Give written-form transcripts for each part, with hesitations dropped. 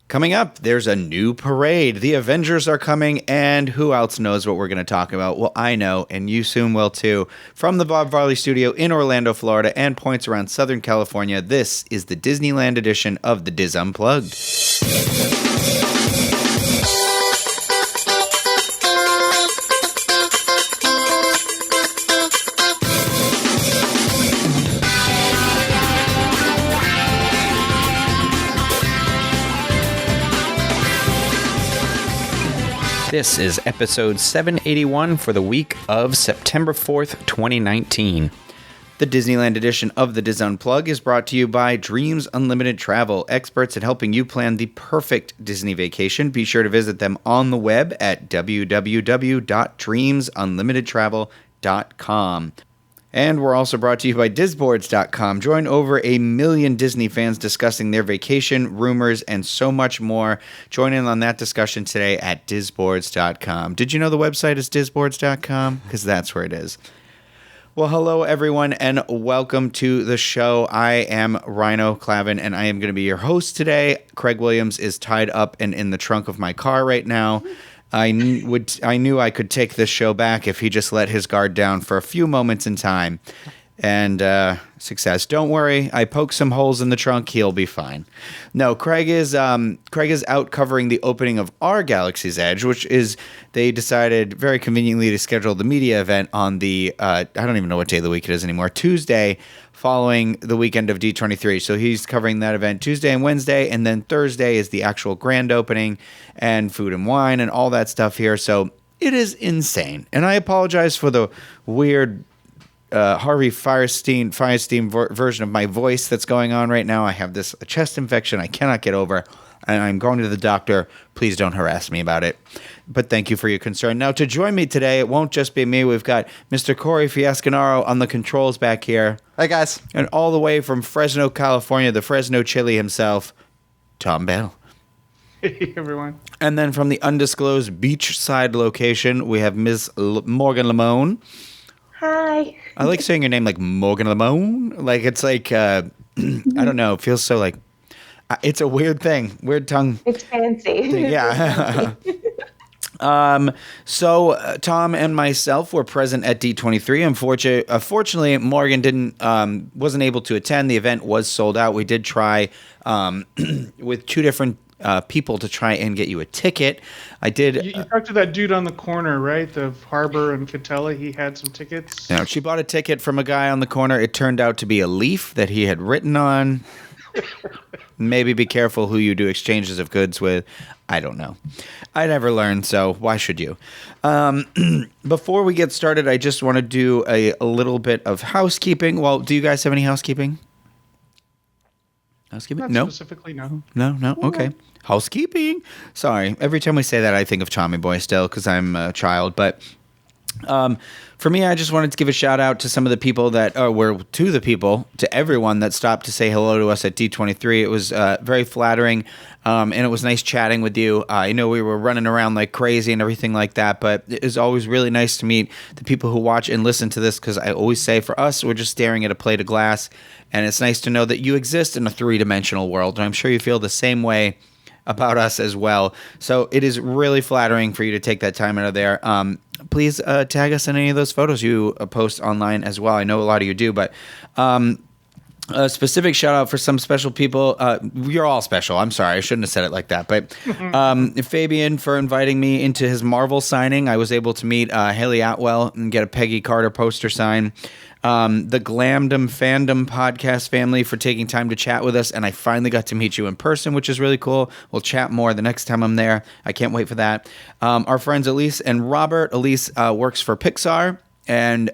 Coming up, there's a new parade. The Avengers are coming, and who else knows what we're going to talk about? Well, I know, and you soon will too. From the Bob Varley Studio in Orlando, Florida, and points around Southern California, this is the Disneyland edition of the Diz Unplugged. This is episode 781 for the week of September 4th, 2019. The Disneyland edition of the Diz Unplugged is brought to you by Dreams Unlimited Travel, experts at helping you plan the perfect Disney vacation. Be sure to visit them on the web at www.dreamsunlimitedtravel.com. And we're also brought to you by Dizboards.com. Join over 1 million Disney fans discussing their vacation, rumors, and so much more. Join in on that discussion today at Dizboards.com. Did you know the website is Dizboards.com? Because that's where it is. Well, hello, everyone, and welcome to the show. I am Rhino Clavin, and I am going to be your host today. Craig Williams is tied up and in the trunk of my car right now. I knew I could take this show back if he just let his guard down for a few moments in time. And success. Don't worry, I poked some holes in the trunk. He'll be fine. No, Craig is out covering the opening of our Galaxy's Edge, which is they decided very conveniently to schedule the media event on the I don't even know what day of the week it is anymore. Tuesday, following the weekend of D23. So he's covering that event Tuesday and Wednesday, and then Thursday is the actual grand opening and food and wine and all that stuff here. So it is insane. And I apologize for the weird Harvey Firestein version of my voice that's going on right now. I have this chest infection I cannot get over, and I'm going to the doctor. Please don't harass me about it. But thank you for your concern. Now, to join me today, it won't just be me. We've got Mr. Corey Fiascanaro on the controls back here. Hi, guys. And all the way from Fresno, California, the Fresno Chili himself, Tom Bell. Hey, everyone. And then from the undisclosed beachside location, we have Ms. Morgan Lamone. Hi. I like saying your name like Morgan Lamone. Like, it's like, I don't know. It feels so like, it's a weird thing. Weird tongue. It's fancy. Thing. Yeah. So Tom and myself were present at D23. Unfortunately, Morgan wasn't able to attend. The event was sold out. We did try with two different people to try and get you a ticket. I did. You talked to that dude on the corner, right? The Harbor and Catella. He had some tickets. Yeah, she bought a ticket from a guy on the corner. It turned out to be a leaf that he had written on. Maybe be careful who you do exchanges of goods with. I don't know. I never learned, so why should you? Before we get started, I just want to do a little bit of housekeeping. Well, do you guys have any housekeeping? Housekeeping? Not specifically, no. No? Okay. Housekeeping. Sorry. Every time we say that, I think of Tommy Boy still because I'm a child. But for me, I just wanted to give a shout out to some of the people to everyone that stopped to say hello to us at D23. It was very flattering, and it was nice chatting with you. I know we were running around like crazy and everything like that, but it is always really nice to meet the people who watch and listen to this, because I always say for us, we're just staring at a plate of glass, and it's nice to know that you exist in a three-dimensional world, and I'm sure you feel the same way about us as well. So it is really flattering for you to take that time out of there. Please tag us in any of those photos you post online as well. I know a lot of you do, but a specific shout out for some special people. You're all special. I'm sorry. I shouldn't have said it like that. But Fabian for inviting me into his Marvel signing. I was able to meet Haley Atwell and get a Peggy Carter poster sign. The Glamdom Fandom podcast family for taking time to chat with us, and I finally got to meet you in person, which is really cool. We'll chat more the next time I'm there. I can't wait for that. Our friends Elise and Robert. Elise works for Pixar, and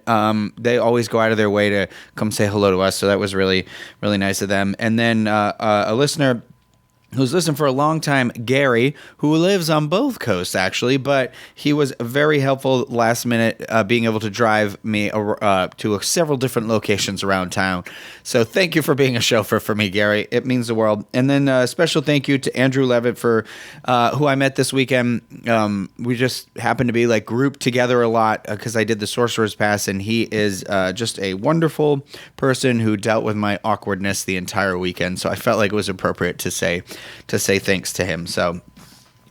they always go out of their way to come say hello to us, so that was really, really nice of them. And then a listener who's listened for a long time, Gary, who lives on both coasts, actually, but he was very helpful last minute, being able to drive me to several different locations around town. So thank you for being a chauffeur for me, Gary. It means the world. And then a special thank you to Andrew Levitt, for who I met this weekend. We just happened to be like grouped together a lot because I did the Sorcerer's Pass, and he is just a wonderful person who dealt with my awkwardness the entire weekend. So I felt like it was appropriate to say to say thanks to him. So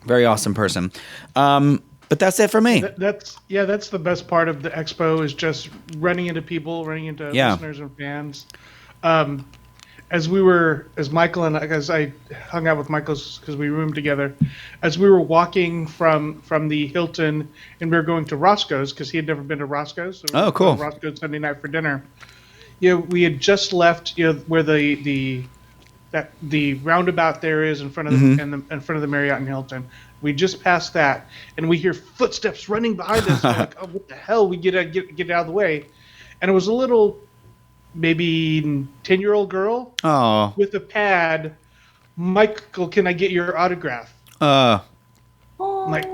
very awesome person. But that's it for me. That's the best part of the expo is just running into people, running into listeners and fans. As I hung out with Michael because we roomed together, as we were walking from the Hilton and we were going to Roscoe's because he had never been to Roscoe's. So oh, cool. Roscoe's Sunday night for dinner. We had just left where the roundabout there is in front of in front of the Marriott and Hilton. We just passed that, and we hear footsteps running behind us. We're like, oh, what the hell? We get out of the way, and it was a little, maybe 10-year-old girl with a pad. Michael, can I get your autograph? I'm like,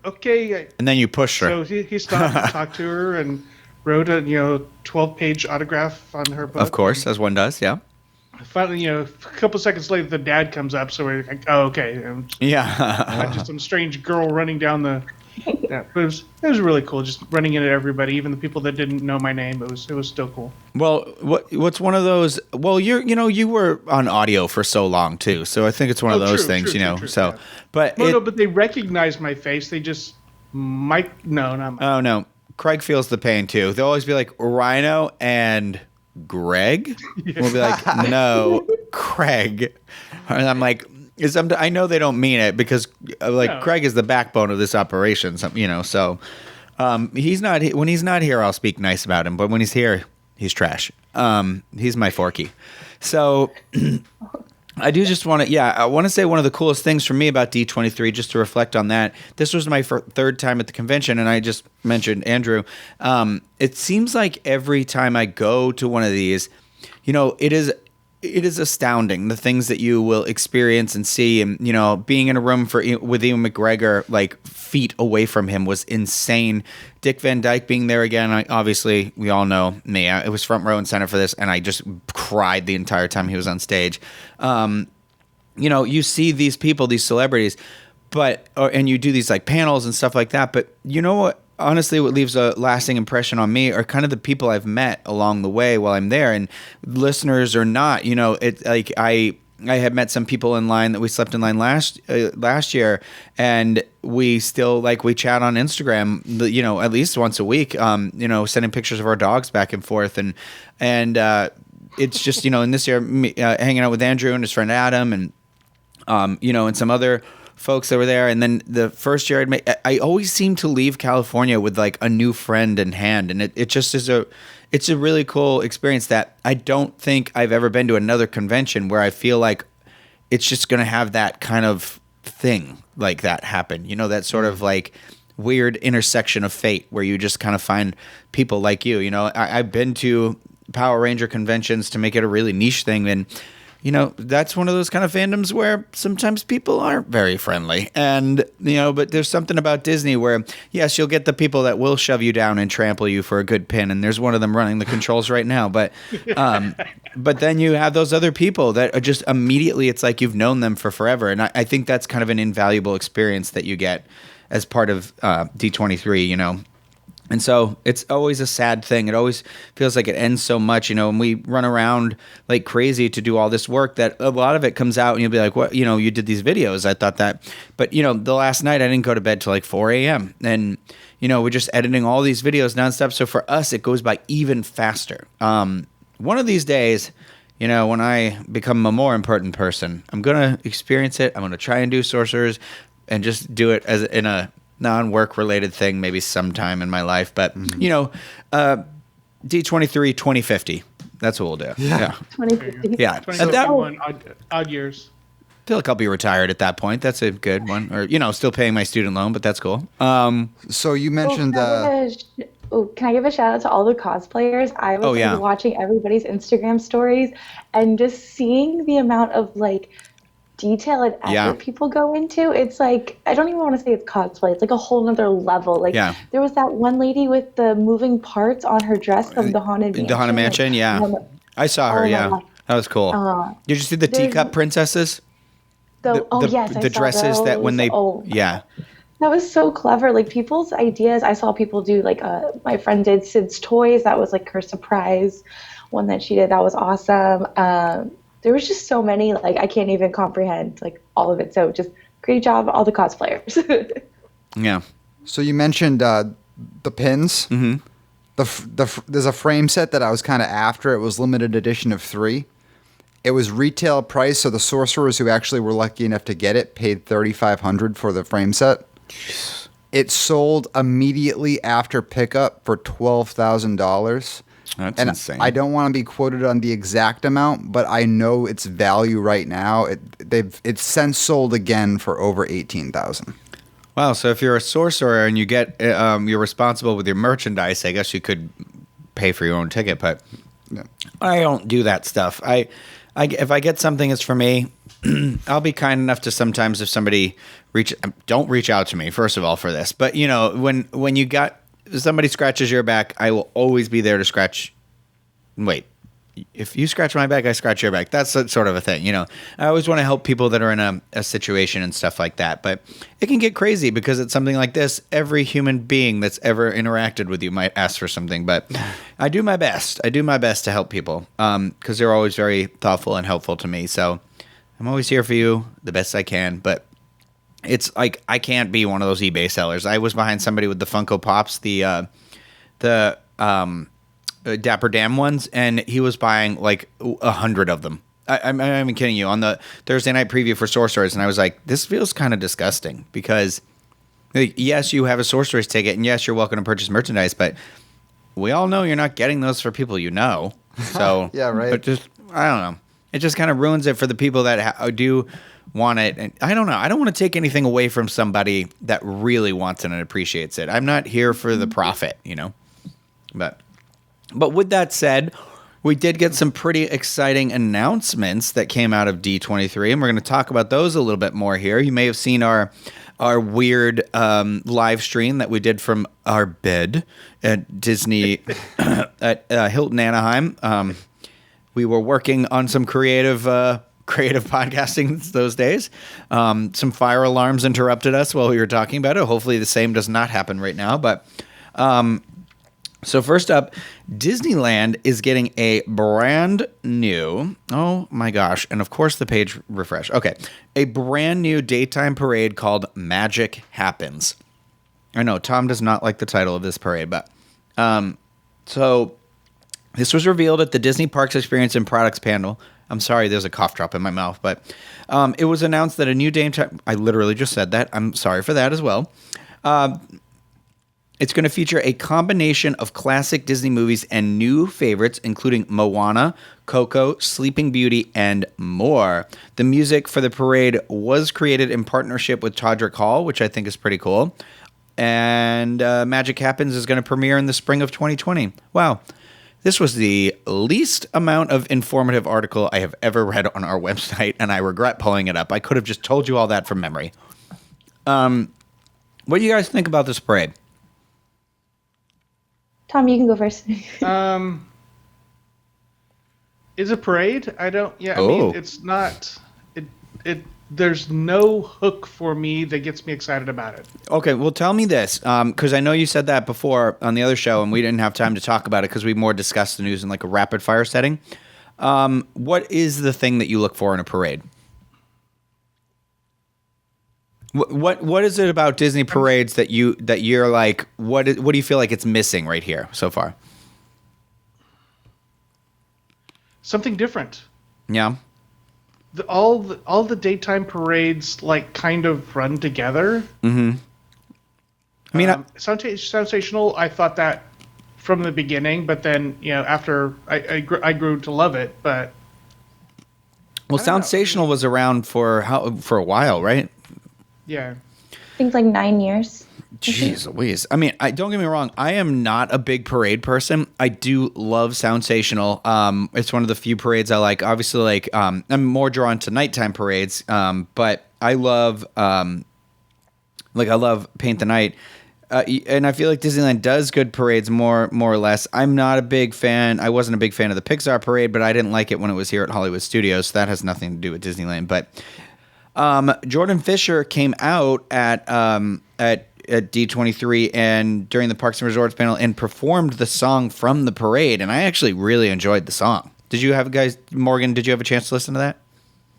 okay. And then you pushed her. So he stopped and talked to her and wrote a 12-page autograph on her book. Of course, as one does, yeah. Finally, a couple seconds later, the dad comes up, so we're like, "Oh, okay." Not just some strange girl running down the. Yeah, but it was really cool, just running into everybody, even the people that didn't know my name. It was still cool. Well, what's one of those? Well, you were on audio for so long too, so I think it's one of those things, True, So, yeah. but but they recognize my face. They just not Mike. Oh no, Craig feels the pain too. They'll always be like Rhino and Greg. We'll be like, no, Craig. And I'm like, I know they don't mean it because Craig is the backbone of this operation. So he's not. When he's not here, I'll speak nice about him. But when he's here, he's trash. He's my Forky. So I do just want to, I want to say one of the coolest things for me about D23, just to reflect on that. This was my third time at the convention, and I just mentioned Andrew. It seems like every time I go to one of these, it is astounding the things that you will experience and see. And being in a room with Ewan McGregor, like feet away from him, was insane. Dick Van Dyke being there again. Obviously, we all know me. It was front row and center for this, and I just cried the entire time he was on stage. You see these people, these celebrities, and you do these like panels and stuff like that. But you know what? Honestly, what leaves a lasting impression on me are kind of the people I've met along the way while I'm there, and listeners or not. It's like I had met some people in line that we slept in line last year, and we still we chat on Instagram, at least once a week. Sending pictures of our dogs back and forth, and it's just and this year hanging out with Andrew and his friend Adam, and and some other folks that were there. And then the first year I always seem to leave California with like a new friend in hand, and it just is it's a really cool experience that I don't think I've ever been to another convention where I feel like it's just going to have that kind of thing like that happen, that sort of like weird intersection of fate where you just kind of find people like you. I've been to Power Ranger conventions to make it a really niche thing, and that's one of those kind of fandoms where sometimes people aren't very friendly. And, but there's something about Disney where, yes, you'll get the people that will shove you down and trample you for a good pin. And there's one of them running the controls right now. But then you have those other people that are just immediately, it's like you've known them for forever. And I think that's kind of an invaluable experience that you get as part of D23, And so it's always a sad thing. It always feels like it ends so much, and we run around like crazy to do all this work that a lot of it comes out and you'll be like, what, you did these videos. I thought that, but the last night I didn't go to bed till like 4 a.m. and, we're just editing all these videos nonstop. So for us, it goes by even faster. One of these days, when I become a more important person, I'm going to experience it. I'm going to try and do Sorcerers and just do it as in a non-work related thing maybe sometime in my life, but D23 2050, that's what we'll do. Yeah 2050. Yeah, 2051 odd years. I feel like I'll be retired at that point. That's a good one. Or still paying my student loan, but that's cool. So you mentioned can I give a shout out to all the cosplayers? I was watching everybody's Instagram stories and just seeing the amount of detail and effort people go into. It's like, I don't even want to say it's cosplay. It's like a whole nother level. There was that one lady with the moving parts on her dress of the Haunted Mansion. The Haunted Mansion, I saw her, That was cool. Did you see the teacup princesses? The dresses those. That when they, That was so clever. People's ideas. I saw people do my friend did Sid's Toys. That was her surprise one that she did. That was awesome. there was just so many, like, I can't even comprehend, like, all of it. So just great job, all the cosplayers. Yeah. So you mentioned the pins. Mm-hmm. There's a frame set that I was kind of after. It was limited edition of 3. It was retail price, so the sorcerers who actually were lucky enough to get it paid $3,500 for the frame set. It sold immediately after pickup for $12,000. That's and insane. I don't want to be quoted on the exact amount, but I know its value right now. It's since sold again for over $18,000. Wow. So if you're a sorcerer and you get you're responsible with your merchandise, I guess you could pay for your own ticket. But Yeah. I don't do that stuff. If I get something that's for me, I'll be kind enough to sometimes if somebody don't reach out to me first of all for this. But you know, when you got somebody scratches your back, I will always be there to scratch. Wait, if you scratch my back, I scratch your back. That's sort of a thing, you know. I always want to help people that are in a situation and stuff like that. But it can get crazy because it's something like this. Every human being that's ever interacted with you might ask for something. But I do my best. I do my best to help people because they're always very thoughtful and helpful to me. So I'm always here for you the best I can. But it's like I can't be one of those eBay sellers. I was behind somebody with the Funko Pops, the Dapper Dan ones, and he was buying like 100 of them. I'm not even kidding you. On the Thursday night preview for Sorcerers, and I was like, this feels kind of disgusting because, like, yes, you have a Sorcerers ticket, and yes, you're welcome to purchase merchandise, but we all know you're not getting those for people you know. So Yeah, right. But just I don't know. It just kind of ruins it for the people that do want it. And I don't know. I don't want to take anything away from somebody that really wants it and appreciates it. I'm not here for the profit, you know. But with that said, we did get some pretty exciting announcements that came out of D23, and we're going to talk about those a little bit more here. You may have seen our weird live stream that we did from our bed at Disney at Hilton Anaheim. We were working on some creative podcasting those days. Some fire alarms interrupted us while we were talking about it. Hopefully the same does not happen right now, but so first up, Disneyland is getting a brand new, oh my gosh, and of course the page refresh. Okay, a brand new daytime parade called Magic Happens. I know, Tom does not like the title of this parade, but so this was revealed at the Disney Parks Experience and Products panel. I'm sorry, there's a cough drop in my mouth, but it was announced that a new daytime, I literally just said that. I'm sorry for that as well. It's going to feature a combination of classic Disney movies and new favorites, including Moana, Coco, Sleeping Beauty, and more. The music for the parade was created in partnership with Todrick Hall, which I think is pretty cool. And Magic Happens is going to premiere in the spring of 2020. Wow. This was the least amount of informative article I have ever read on our website, and I regret pulling it up. I could have just told you all that from memory. What do you guys think about this parade? Tom, you can go first. Is a parade? I don't. Yeah, I Oh. mean, it's not. It. There's no hook for me that gets me excited about it. Okay, well, tell me this, because I know you said that before on the other show, and we didn't have time to talk about it because we more discussed the news in like a rapid fire setting. What is the thing that you look for in a parade? What is it about Disney parades that you're like? What do you feel like it's missing right here so far? Something different. Yeah. All the daytime parades like kind of run together. Mm-hmm. I mean, Sensational. I thought that from the beginning, but then after I grew to love it. But Sensational was around for a while, right? Yeah. I think like 9 years. Jeez Louise. I mean, don't get me wrong. I am not a big parade person. I do love Sensational. It's one of the few parades I like. Obviously, like I'm more drawn to nighttime parades. But I love I love Paint the Night. And I feel like Disneyland does good parades more or less. I'm not a big fan. I wasn't a big fan of the Pixar parade, but I didn't like it when it was here at Hollywood Studios. So that has nothing to do with Disneyland. But Jordan Fisher came out at D23 and during the Parks and Resorts panel and performed the song from the parade, and I actually really enjoyed the song. Morgan, did you have a chance to listen to that?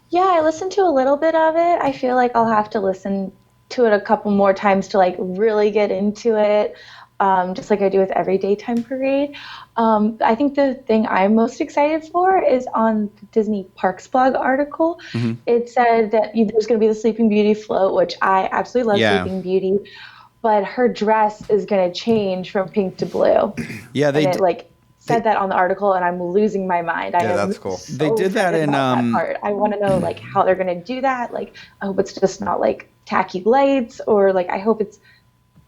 Yeah, I listened to a little bit of it. I feel like I'll have to listen to it a couple more times to like really get into it, just like I do with every daytime parade. I think the thing I'm most excited for is on the Disney Parks blog article. Mm-hmm. It said that there's going to be the Sleeping Beauty float, which I absolutely love Sleeping Beauty, but her dress is going to change from pink to blue. Yeah, said that on the article, and I'm losing my mind. That's cool. So they did that in that part. I want to know like how they're going to do that. Like, I hope it's just not like tacky lights, or like I hope it's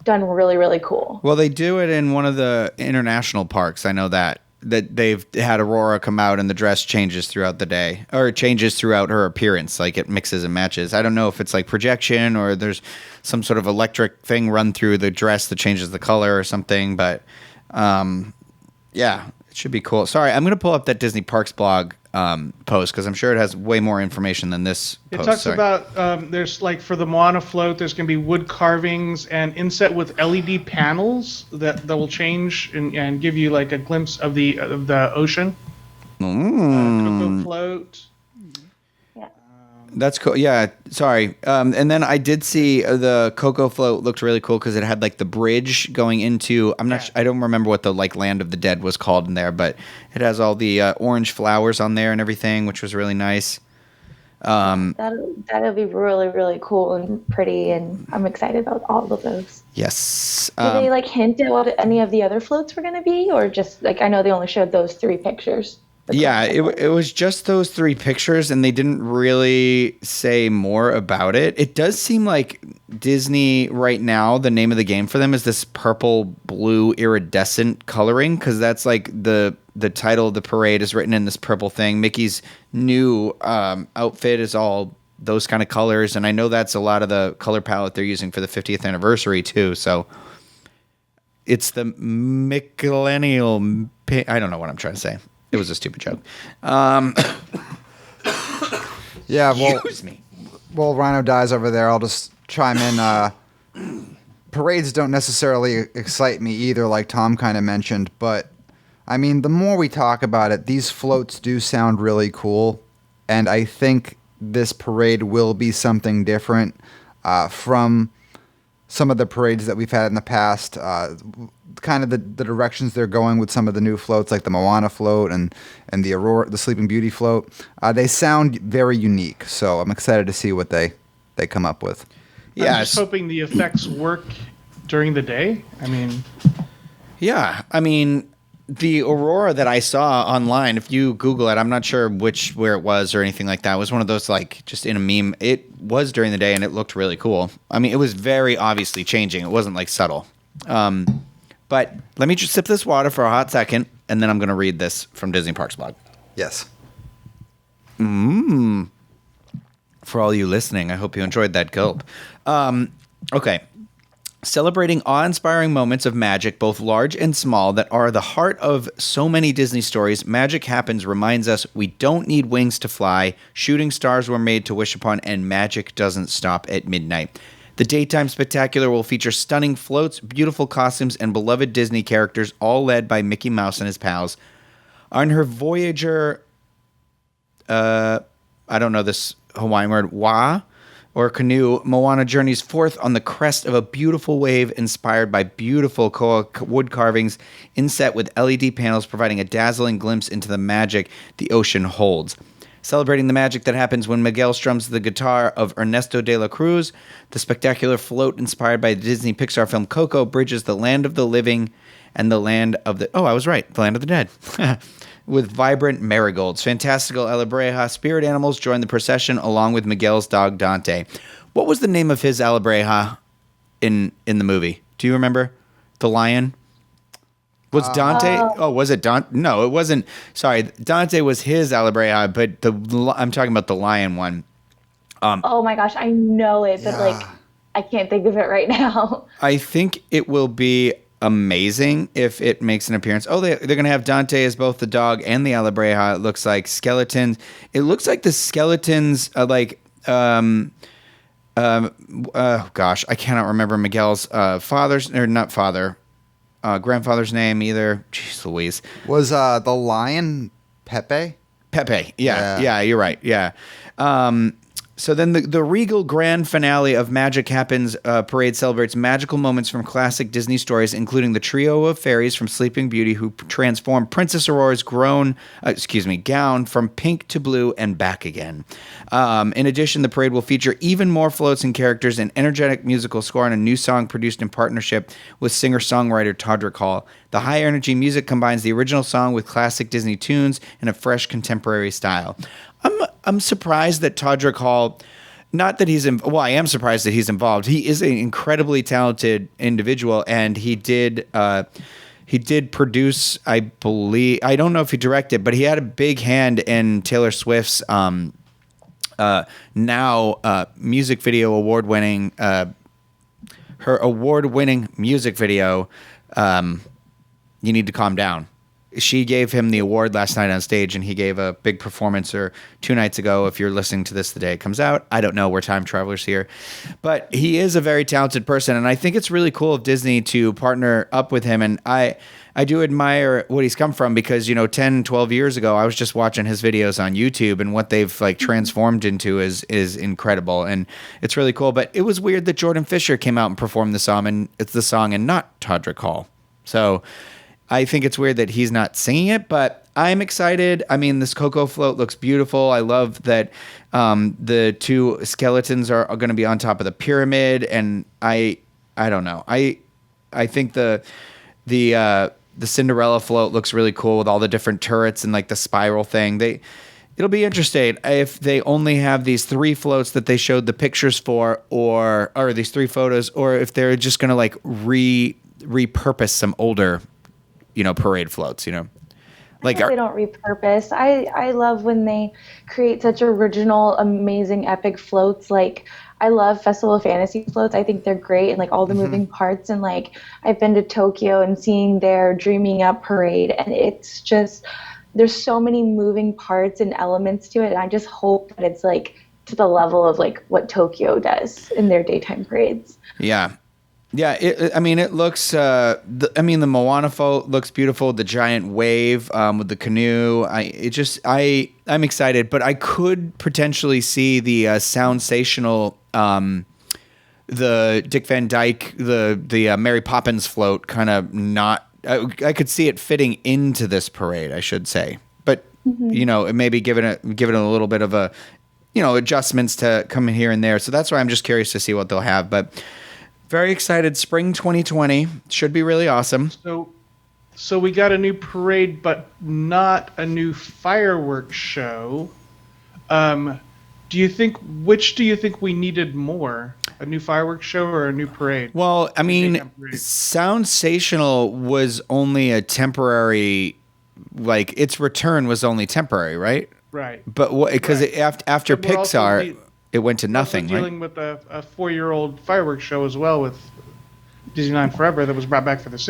done really, really cool. Well, they do it in one of the international parks. I know that they've had Aurora come out and the dress changes throughout the day, or it changes throughout her appearance. Like it mixes and matches. I don't know if it's like projection or there's some sort of electric thing run through the dress that changes the color or something, but yeah, it should be cool. Sorry, I'm going to pull up that Disney Parks blog post because I'm sure it has way more information than this It post. talks about, there's like for the Moana float, there's going to be wood carvings and inset with LED panels that will change and give you like a glimpse of the ocean. Cocoa float. That's cool. Yeah, sorry. And then I did see the Cocoa float looked really cool because it had like the bridge going into. I don't remember what the like Land of the Dead was called in there, but it has all the orange flowers on there and everything, which was really nice. That'll be really, really cool and pretty, and I'm excited about all of those. Yes. Did they like hint at what any of the other floats were going to be, or just like I know they only showed those 3 pictures? Yeah, it was just those 3 pictures, and they didn't really say more about it. It does seem like Disney right now, the name of the game for them is this purple-blue iridescent coloring, because that's like the title of the parade is written in this purple thing. Mickey's new outfit is all those kind of colors, and I know that's a lot of the color palette they're using for the 50th anniversary, too, so it's the millennial... I don't know what I'm trying to say. It was a stupid joke. Yeah, well, excuse me. Well, Rhino dies over there. I'll just chime in. Parades don't necessarily excite me either, like Tom kind of mentioned. But, I mean, the more we talk about it, these floats do sound really cool. And I think this parade will be something different from some of the parades that we've had in the past. Kind of the directions they're going with some of the new floats, like the Moana float and the Aurora, the Sleeping Beauty float. They sound very unique, so I'm excited to see what they come up with. Yeah, I'm just hoping the effects work during the day. I mean, the Aurora that I saw online, if you Google it, I'm not sure where it was or anything like that. It was one of those like just in a meme. It was during the day and it looked really cool. I mean, it was very obviously changing. It wasn't like subtle. But let me just sip this water for a hot second, and then I'm going to read this from Disney Parks blog. Yes. For all you listening, I hope you enjoyed that gulp. Okay. Celebrating awe-inspiring moments of magic, both large and small, that are the heart of so many Disney stories, Magic Happens reminds us we don't need wings to fly, shooting stars were made to wish upon, and magic doesn't stop at midnight. The daytime spectacular will feature stunning floats, beautiful costumes, and beloved Disney characters, all led by Mickey Mouse and his pals. On her Voyager, I don't know this Hawaiian word, wa, or canoe, Moana journeys forth on the crest of a beautiful wave inspired by beautiful koa wood carvings inset with LED panels, providing a dazzling glimpse into the magic the ocean holds. Celebrating the magic that happens when Miguel strums the guitar of Ernesto de la Cruz, the spectacular float inspired by the Disney Pixar film Coco bridges the land of the living and the land of the... Oh, I was right. The land of the dead. With vibrant marigolds. Fantastical Alabreja spirit animals join the procession along with Miguel's dog Dante. What was the name of his Alabreja in the movie? Do you remember? The lion? Was Dante? Was it Dante? No, it wasn't. Sorry, Dante was his Alabreja, but I'm talking about the lion one. Oh my gosh, I know it, but I can't think of it right now. I think it will be amazing if it makes an appearance. Oh, they're going to have Dante as both the dog and the Alabreja. It looks like skeletons. It looks like the skeletons are like. Gosh, I cannot remember Miguel's grandfather's name either. Jeez Louise. Was the lion Pepe? Pepe. Yeah, you're right. Yeah. So then the regal grand finale of Magic Happens parade celebrates magical moments from classic Disney stories, including the trio of fairies from Sleeping Beauty who transform Princess Aurora's gown from pink to blue and back again. In addition, the parade will feature even more floats and characters, an energetic musical score, and a new song produced in partnership with singer-songwriter Todrick Hall. The high-energy music combines the original song with classic Disney tunes in a fresh contemporary style. I'm surprised that Todrick Hall, not that he's I am surprised that he's involved. He is an incredibly talented individual, and he did produce, I believe. I don't know if he directed, but he had a big hand in Taylor Swift's music video award-winning her award-winning music video. You Need to Calm Down. She gave him the award last night on stage, and he gave a big performance, or 2 nights ago, if you're listening to this the day it comes out. I don't know. We're time travelers here. But he is a very talented person, and I think it's really cool of Disney to partner up with him. And I do admire what he's come from, because, 10, 12 years ago, I was just watching his videos on YouTube, and what they've transformed into is incredible. And it's really cool. But it was weird that Jordan Fisher came out and performed the song, and not Todrick Hall. So I think it's weird that he's not singing it, but I'm excited. I mean, this Coco float looks beautiful. I love that the two skeletons are going to be on top of the pyramid, and I don't know. I think the Cinderella float looks really cool with all the different turrets and the spiral thing. It'll be interesting if they only have these 3 floats that they showed the pictures for, or these 3 photos, or if they're just going to repurpose some older parade floats, I hope they don't repurpose. I love when they create such original, amazing, epic floats. I love Festival of Fantasy floats. I think they're great, and all the moving parts. And I've been to Tokyo and seeing their Dreaming Up parade, and it's just, there's so many moving parts and elements to it. And I just hope that it's to the level of what Tokyo does in their daytime parades. Yeah. Yeah, it looks. The Moana float looks beautiful. The giant wave with the canoe. I'm excited, but I could potentially see the Soundsational, the Dick Van Dyke, the Mary Poppins float kind of not. I could see it fitting into this parade, I should say, but maybe giving it a little bit of a, adjustments to come in here and there. So that's why I'm just curious to see what they'll have, but. Very excited. Spring 2020 should be really awesome. So we got a new parade, but not a new fireworks show. Which do you think we needed more? A new fireworks show or a new parade? Well, Soundsational was only a temporary, its return was only temporary, right? Right. But because after Pixar. It went to nothing, right? Dealing with a 4-year-old fireworks show as well with Disneyland Forever that was brought back that was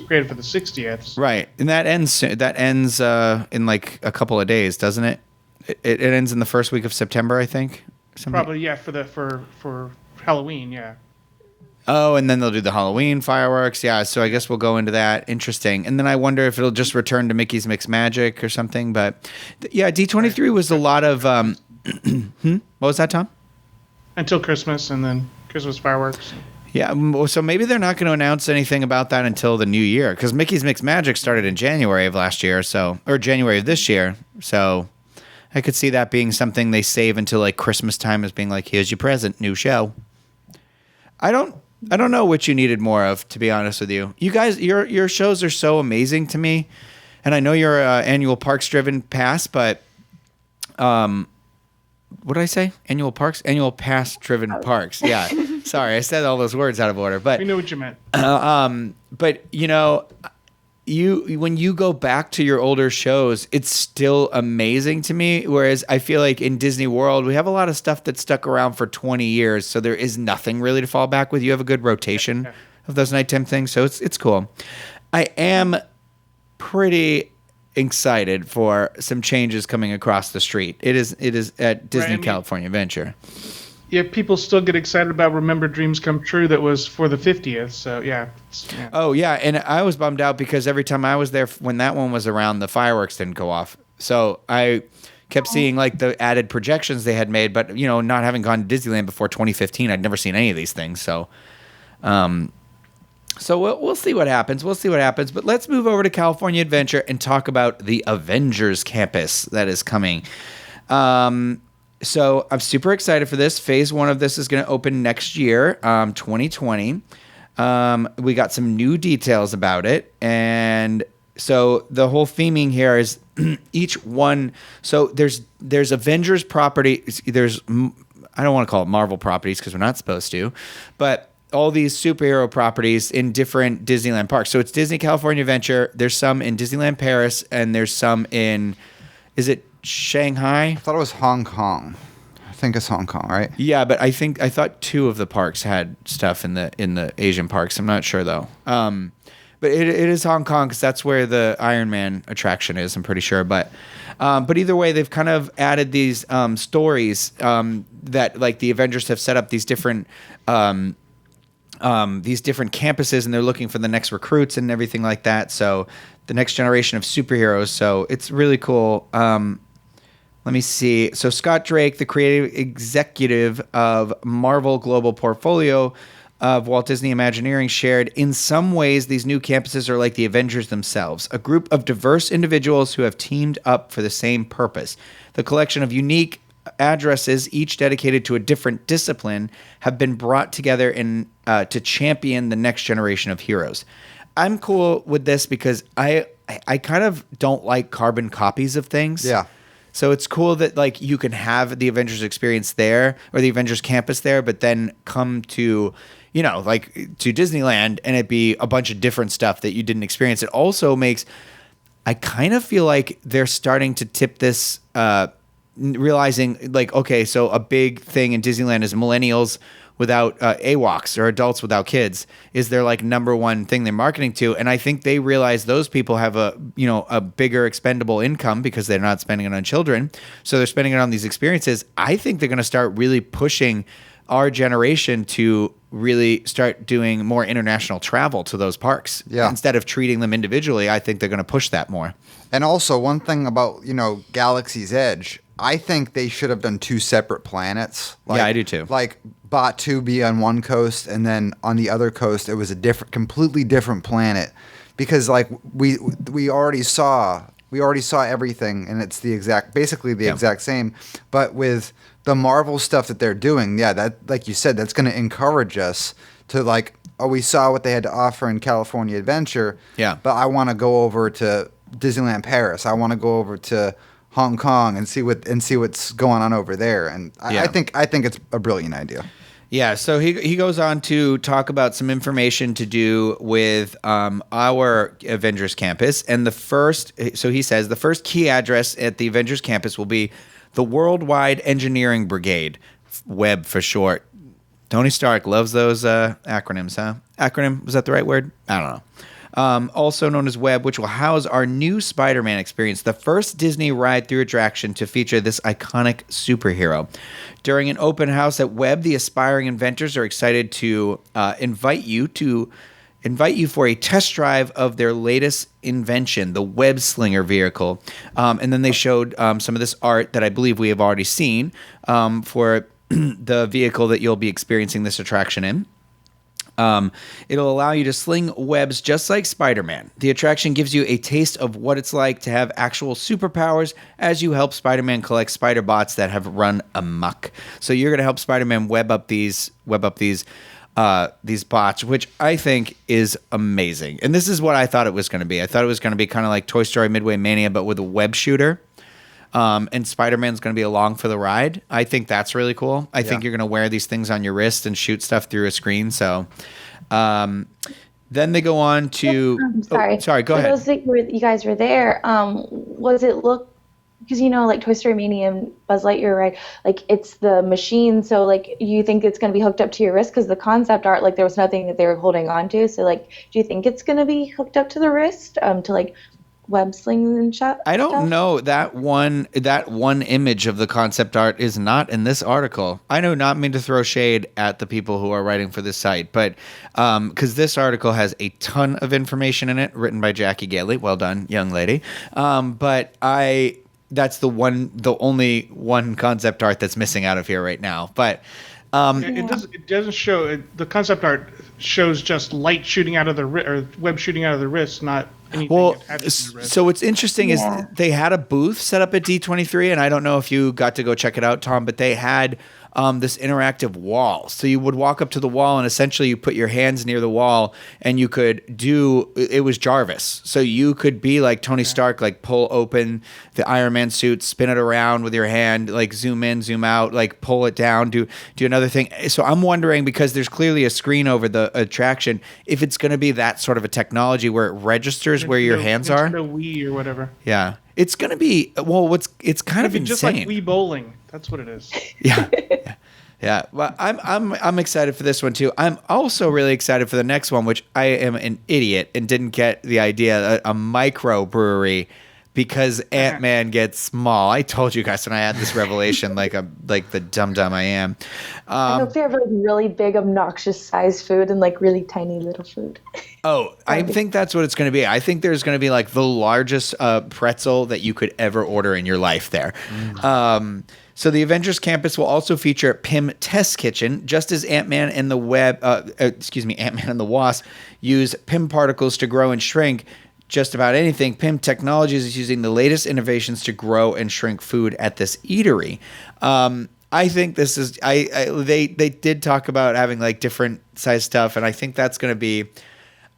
created for the 60th. Right, and that ends in a couple of days, doesn't it? It ends in the first week of September, I think. Probably, yeah, for Halloween, yeah. Oh, and then they'll do the Halloween fireworks, yeah. So I guess we'll go into that. Interesting. And then I wonder if it'll just return to Mickey's Mixed Magic or something. But yeah, D23 was a lot of. What was that, Tom? Until Christmas, and then Christmas fireworks. Yeah, so maybe they're not going to announce anything about that until the new year, because Mickey's Mixed Magic started in January of last year, or January of this year. So I could see that being something they save until Christmas time, as being here's your present, new show. I don't know what you needed more of, to be honest with you. You guys, your shows are so amazing to me, and I know you're annual Parks Driven Pass, but what did I say? Annual pass driven parks. Yeah. Sorry, I said all those words out of order. But we know what you meant. But when you go back to your older shows, it's still amazing to me. Whereas I feel like in Disney World, we have a lot of stuff that's stuck around for 20 years, so there is nothing really to fall back with. You have a good rotation of those nighttime things, so it's cool. I am pretty excited for some changes coming across the street. It is at Disney California Adventure. Yeah, people still get excited about Remember Dreams Come True that was for the 50th. So yeah. Oh yeah, and I was bummed out because every time I was there when that one was around, the fireworks didn't go off. So I kept seeing like the added projections they had made, but not having gone to Disneyland before 2015, I'd never seen any of these things. So, we'll see what happens. We'll see what happens. But let's move over to California Adventure and talk about the Avengers campus that is coming. So I'm super excited for this. Phase 1 of this is going to open next year, 2020. We got some new details about it. And so the whole theming here is each one. So there's Avengers property. I don't want to call it Marvel properties because we're not supposed to, but all these superhero properties in different Disneyland parks. So it's Disney California Adventure. There's some in Disneyland Paris, and there's some in, is it Shanghai? I thought it was Hong Kong. I think it's Hong Kong, right? Yeah, but I thought 2 of the parks had stuff in the Asian parks. I'm not sure though. But it is Hong Kong because that's where the Iron Man attraction is. I'm pretty sure, but either way, they've kind of added these stories that like the Avengers have set up these different campuses, and they're looking for the next recruits and everything like that. So the next generation of superheroes. So it's really cool. Let me see. So Scott Drake, the creative executive of Marvel Global Portfolio of Walt Disney Imagineering, shared, in some ways, these new campuses are like the Avengers themselves, a group of diverse individuals who have teamed up for the same purpose. The collection of unique addresses, each dedicated to a different discipline, have been brought together to champion the next generation of heroes. I'm cool with this because I kind of don't like carbon copies of things. Yeah. So it's cool that like you can have the Avengers experience there or the Avengers campus there, but then come to, like to Disneyland and it be a bunch of different stuff that you didn't experience. It also makes, I kind of feel like they're starting to tip this, realizing like, okay, so a big thing in Disneyland is millennials without AWOCs or adults without kids is their like number one thing they're marketing to. And I think they realize those people have a bigger expendable income because they're not spending it on children. So they're spending it on these experiences. I think they're going to start really pushing our generation to really start doing more international travel to those parks. Yeah. Instead of treating them individually, I think they're going to push that more. And also one thing about, Galaxy's Edge, I think they should have done 2 separate planets. Yeah, I do too. Like Batu be on one coast, and then on the other coast it was a completely different planet, because like we already saw everything, and it's basically the exact same. But with the Marvel stuff that they're doing, that, like you said, that's going to encourage us to like, we saw what they had to offer in California Adventure. Yeah. But I want to go over to Disneyland Paris. I want to go over to Hong Kong and see what's going on over there. And I think it's a brilliant idea. Yeah, so he goes on to talk about some information to do with our Avengers campus. And he says the first key address at the Avengers campus will be the Worldwide Engineering Brigade, WEB for short. Tony Stark loves those acronyms, huh? Acronym, was that the right word? I don't know. Also known as Web, which will house our new Spider-Man experience, the first Disney ride-through attraction to feature this iconic superhero. During an open house at Web, the aspiring inventors are excited to invite you for a test drive of their latest invention, the Webslinger Vehicle. And then they showed some of this art that I believe we have already seen for the vehicle that you'll be experiencing this attraction in. It'll allow you to sling webs just like Spider-Man. The attraction gives you a taste of what it's like to have actual superpowers as you help Spider-Man collect spider bots that have run amok. So you're going to help Spider-Man web up these bots, which I think is amazing. And this is what I thought it was going to be. I thought it was going to be kind of like Toy Story Midway Mania, but with a web shooter. And Spider-Man's going to be along for the ride. I think that's really cool. I think you're going to wear these things on your wrist and shoot stuff through a screen. So then they go on to... sorry, go ahead. For those that you guys were there, was it look... Because, like Toy Story Mania and Buzz Lightyear, right? Like, it's the machine. So, like, you think it's going to be hooked up to your wrist? Because the concept art, like, there was nothing that they were holding on to. So, like, do you think it's going to be hooked up to the wrist to, like, web slings and stuff? I don't know. That one image of the concept art is not in this article. I know, not mean to throw shade at the people who are writing for this site, but because this article has a ton of information in it, written by Jackie Gailey. Well done, young lady. But that's the only one concept art that's missing out of here right now. But it doesn't show the concept art shows just light shooting out of the or web shooting out of the wrist, not anything attached to the wrist. So what's interesting is they had a booth set up at D23, and I don't know if you got to go check it out, Tom, but they had this interactive wall. So you would walk up to the wall, and essentially you put your hands near the wall, and you could it was Jarvis. So you could be like Tony Stark, like pull open the Iron Man suit, spin it around with your hand, like zoom in, zoom out, like pull it down, do another thing. So I'm wondering, because there's clearly a screen over the attraction, if it's going to be that sort of a technology where it registers where your hands are. Nintendo Wii or whatever. Yeah. It's going to be, it's kind of insane. Just like Wii bowling. That's what it is. Yeah. Yeah. Well, I'm excited for this one too. I'm also really excited for the next one, which I am an idiot and didn't get the idea, a micro brewery, because Ant-Man gets small. I told you guys when I had this revelation, like the dum-dum I am. I hope they have like really big, obnoxious size food and like really tiny little food. Oh, I think that's what it's going to be. I think there's going to be like the largest pretzel that you could ever order in your life there. So the Avengers campus will also feature Pym Test Kitchen, just as Ant-Man and the Ant-Man and the Wasp use Pym particles to grow and shrink just about anything. Pym Technologies is using the latest innovations to grow and shrink food at this eatery. I think this is they did talk about having like different size stuff, and I think that's going to be.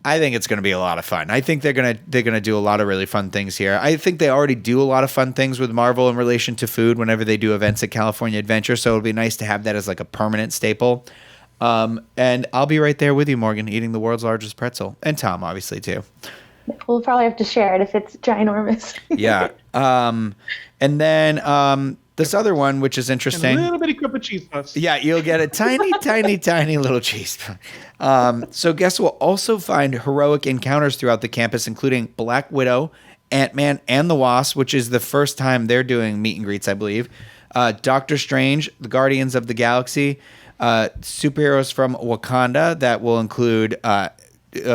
I think it's going to be a lot of fun. I think they're gonna do a lot of really fun things here. I think they already do a lot of fun things with Marvel in relation to food whenever they do events at California Adventure. So it'll be nice to have that as like a permanent staple. And I'll be right there with you, Morgan, eating the world's largest pretzel, and Tom obviously too. We'll probably have to share it if it's ginormous. Yeah. And then this other one, which is interesting. And a little bitty cup of cheese puffs. Yeah, you'll get a tiny, tiny, tiny little cheese puff. So guests will also find heroic encounters throughout the campus, including Black Widow, Ant-Man, and the Wasp, which is the first time they're doing meet and greets, I believe. Doctor Strange, the Guardians of the Galaxy, superheroes from Wakanda that will include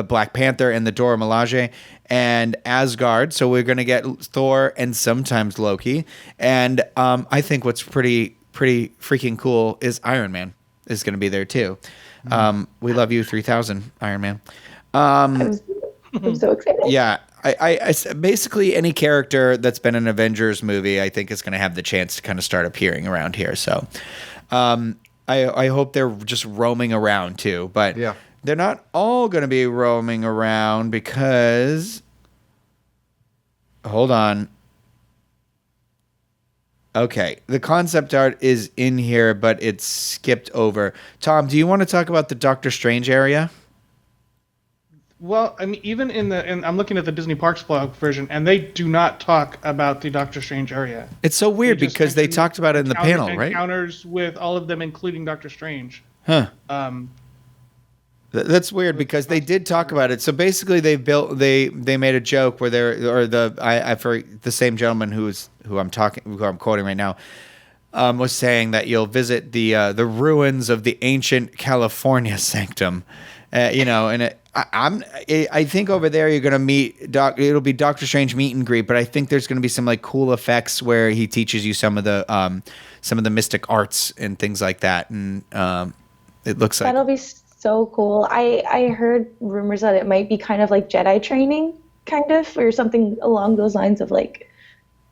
Black Panther and the Dora Milaje, and Asgard. So we're going to get Thor and sometimes Loki. And I think what's pretty freaking cool is Iron Man is going to be there too. We love you, 3000 Iron Man. I'm so excited. Yeah. I basically any character that's been in an Avengers movie, I think is going to have the chance to kind of start appearing around here. So I hope they're just roaming around too. But yeah. They're not all going to be roaming around because... Hold on. Okay. The concept art is in here, but it's skipped over. Tom, do you want to talk about the Doctor Strange area? Well, I mean, even I'm looking at the Disney Parks blog version, and they do not talk about the Doctor Strange area. It's so weird because they talked about it in the panel, right? Encounters with all of them, including Doctor Strange. Huh. That's weird because they did talk about it. So basically, they made a joke where for the same gentleman who I'm quoting right now, was saying that you'll visit the ruins of the ancient California sanctum, and I think over there you're gonna meet it'll be Doctor Strange meet and greet, but I think there's gonna be some like cool effects where he teaches you some of the mystic arts and things like that, and it looks like that'll be so cool. I heard rumors that it might be kind of like Jedi training, kind of, or something along those lines of like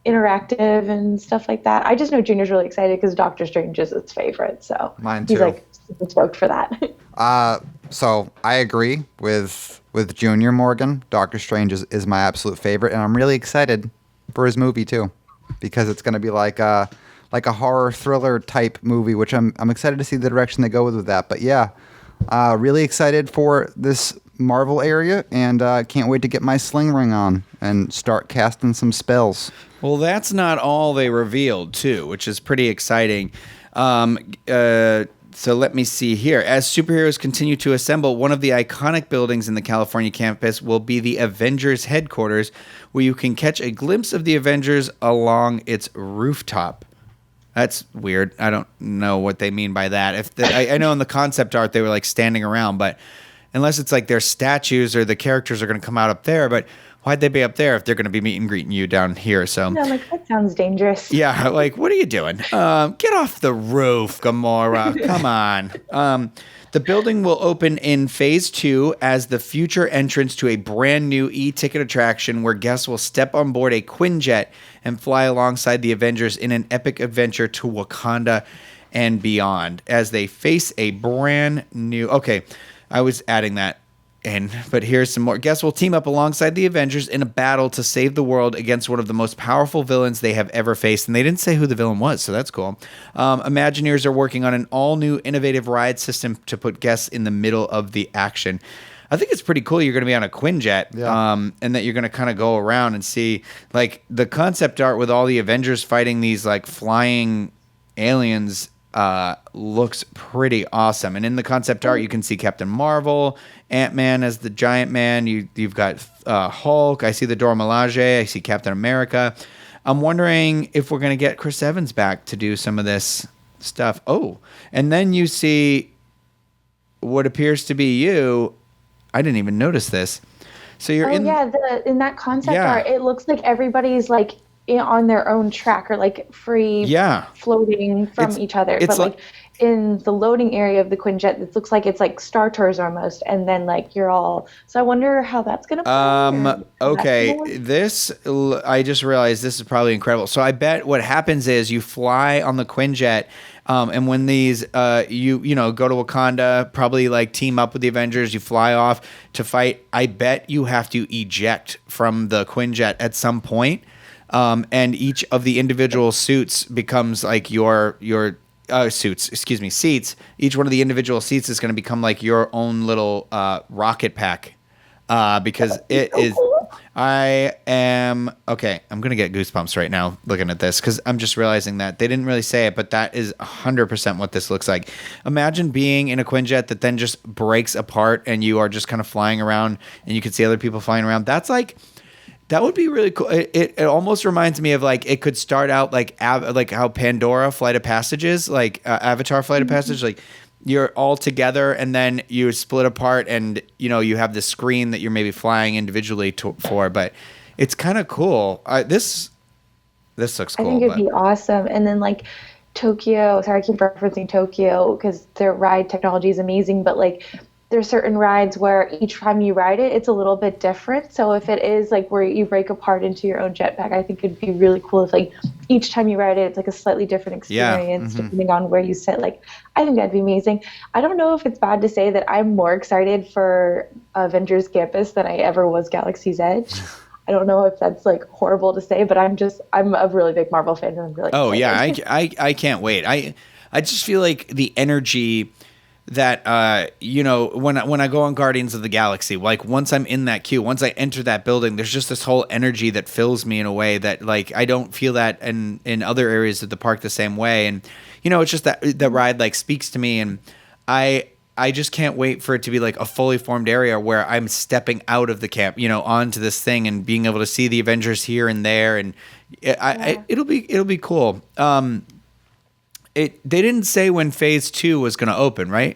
interactive and stuff like that. I just know Junior's really excited because Doctor Strange is his favorite, so mine too. He's like super stoked for that. So I agree with Junior, Morgan. Doctor Strange is my absolute favorite, and I'm really excited for his movie too, because it's going to be like a horror thriller type movie, which I'm excited to see the direction they go with that. But yeah. Really excited for this Marvel area, and can't wait to get my sling ring on and start casting some spells. Well, that's not all they revealed, too, which is pretty exciting. So let me see here. As superheroes continue to assemble, one of the iconic buildings in the California campus will be the Avengers headquarters, where you can catch a glimpse of the Avengers along its rooftop. That's weird. I don't know what they mean by that. I know in the concept art they were like standing around, but unless it's like their statues or the characters are going to come out up there. But why'd they be up there if they're going to be meet and greeting you down here? So no, like that sounds dangerous. yeah, like what are you doing? Get off the roof, Gamora. Come on. The building will open in phase 2 as the future entrance to a brand new e-ticket attraction where guests will step on board a Quinjet and fly alongside the Avengers in an epic adventure to Wakanda and beyond as they face a brand new... Okay, I was adding that in, but here's some more. Guests will team up alongside the Avengers in a battle to save the world against one of the most powerful villains they have ever faced. And they didn't say who the villain was, so that's cool. Imagineers are working on an all-new innovative ride system to put guests in the middle of the action. I think it's pretty cool you're going to be on a Quinjet, and that you're going to kind of go around and see, like, the concept art with all the Avengers fighting these, like, flying aliens looks pretty awesome. And in the concept art, you can see Captain Marvel, Ant-Man as the Giant Man. You've got Hulk. I see the Dora Milaje. I see Captain America. I'm wondering if we're going to get Chris Evans back to do some of this stuff. Oh, and then you see what appears to be you. I didn't even notice this. So you're in that concept art, it looks like everybody's like on their own track or like free floating from each other. But like in the loading area of the Quinjet, it looks like it's like Star Tours almost, and then like you're all. So I wonder how that's gonna play. Okay, I just realized this is probably incredible. So I bet what happens is you fly on the Quinjet. And when these, you know, go to Wakanda, probably like team up with the Avengers, you fly off to fight. I bet you have to eject from the Quinjet at some point. And each of the individual suits becomes like your seats. Each one of the individual seats is going to become like your own little rocket pack. Because it is. I'm going to get goosebumps right now looking at this because I'm just realizing that they didn't really say it, but that is 100% what this looks like. Imagine being in a Quinjet that then just breaks apart and you are just kind of flying around and you can see other people flying around. That would be really cool. It almost reminds me of like it could start out like how Pandora Flight of Passage is, like Avatar Flight of Passage, like you're all together and then you split apart and, you know, you have the screen that you're maybe flying individually for, but it's kind of cool. This looks cool. I think it'd be awesome. And then like Tokyo, sorry, I keep referencing Tokyo because their ride technology is amazing, but like there's certain rides where each time you ride it, it's a little bit different. So if it is like where you break apart into your own jetpack, I think it'd be really cool if like each time you ride it, it's like a slightly different experience depending on where you sit. Like, I think that'd be amazing. I don't know if it's bad to say that I'm more excited for Avengers Campus than I ever was Galaxy's Edge. I don't know if that's like horrible to say, but I'm a really big Marvel fan and I'm really excited. I can't wait. I just feel like the energy that you know, when I go on Guardians of the Galaxy, like once I'm in that queue, once I enter that building, there's just this whole energy that fills me in a way that like I don't feel that in other areas of the park the same way. And you know, it's just that the ride like speaks to me, and I just can't wait for it to be like a fully formed area where I'm stepping out of the camp, you know, onto this thing and being able to see the Avengers here and there, and it'll be cool. They didn't say when phase 2 was going to open, right?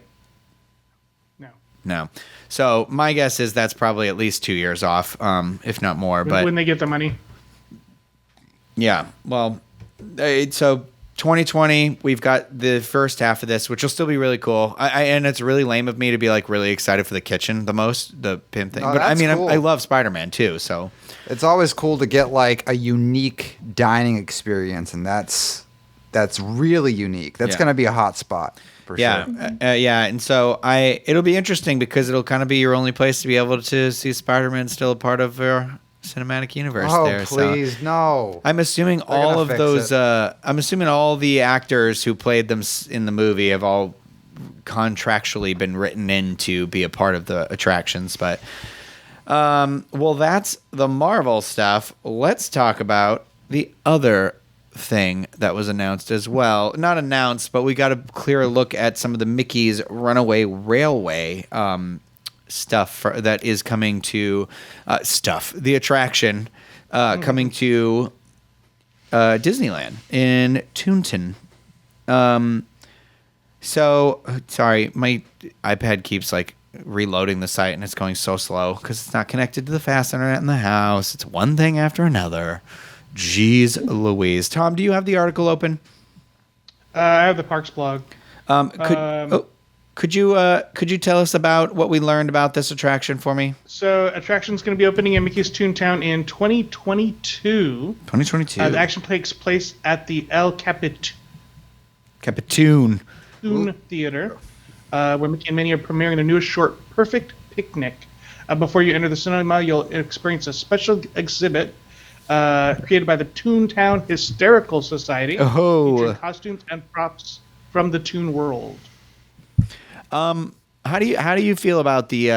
No. So my guess is that's probably at least 2 years off, if not more. But when they get the money. Yeah. Well, so 2020, we've got the first half of this, which will still be really cool. And it's really lame of me to be like really excited for the kitchen the most, the Pym thing. But I mean, cool. I love Spider-Man too. So it's always cool to get like a unique dining experience, and that's really unique. That's going to be a hot spot for sure. And so it'll be interesting because it'll kind of be your only place to be able to see Spider-Man still a part of your cinematic universe. Please, no. I'm assuming all of those. I'm assuming all the actors who played them in the movie have all contractually been written in to be a part of the attractions. But well, that's the Marvel stuff. Let's talk about the other thing that was announced as well. Not announced, but we got a clearer look at some of the Mickey's Runaway Railway stuff that is coming to the attraction coming to Disneyland in Toonton. So sorry, my iPad keeps like reloading the site, and it's going so slow because it's not connected to the fast internet in the house. It's one thing after another. Jeez Louise. Tom, do you have the article open? I have the Parks blog. Could you tell us about what we learned about this attraction for me? So, attraction's going to be opening in Mickey's Toontown in 2022. 2022. The action takes place at the El Capitan Theater, where Mickey and Minnie are premiering their newest short, Perfect Picnic. Before you enter the cinema, you'll experience a special exhibit created by the Toontown Hysterical Society, featuring costumes and props from the Toon world. How do you feel about you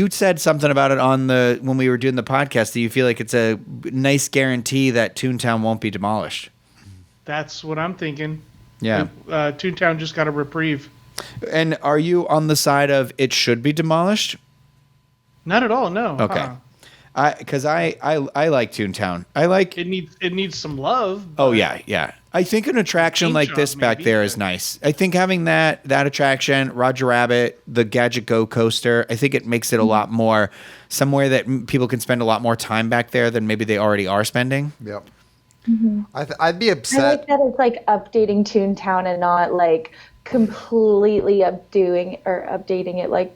said something about it when we were doing the podcast, that you feel like it's a nice guarantee that Toontown won't be demolished? That's what I'm thinking. Yeah. Toontown just got a reprieve. And are you on the side of it should be demolished? Not at all, no. Okay. Because I like Toontown. I like it needs some love. Oh yeah. I think an attraction like this back there is nice. I think having that attraction, Roger Rabbit, the Gadget Go coaster, I think it makes it a lot more somewhere that people can spend a lot more time back there than maybe they already are spending. Yep. Mm-hmm. I'd be upset. I like that it's like updating Toontown and not like completely updating it like,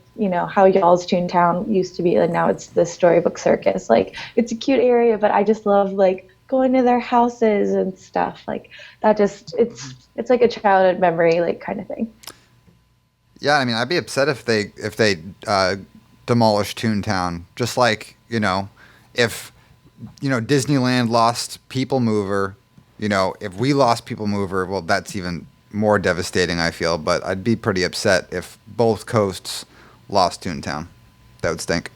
how y'all's Toontown used to be, and now it's the Storybook Circus. Like, it's a cute area, but I just love like going to their houses and stuff like that. Just it's like a childhood memory, like, kind of thing. Yeah, I mean, I'd be upset if they demolish Toontown. Just like, if Disneyland lost People Mover, if we lost People Mover, well, that's even more devastating, I feel. But I'd be pretty upset if both coasts lost Toontown. That would stink.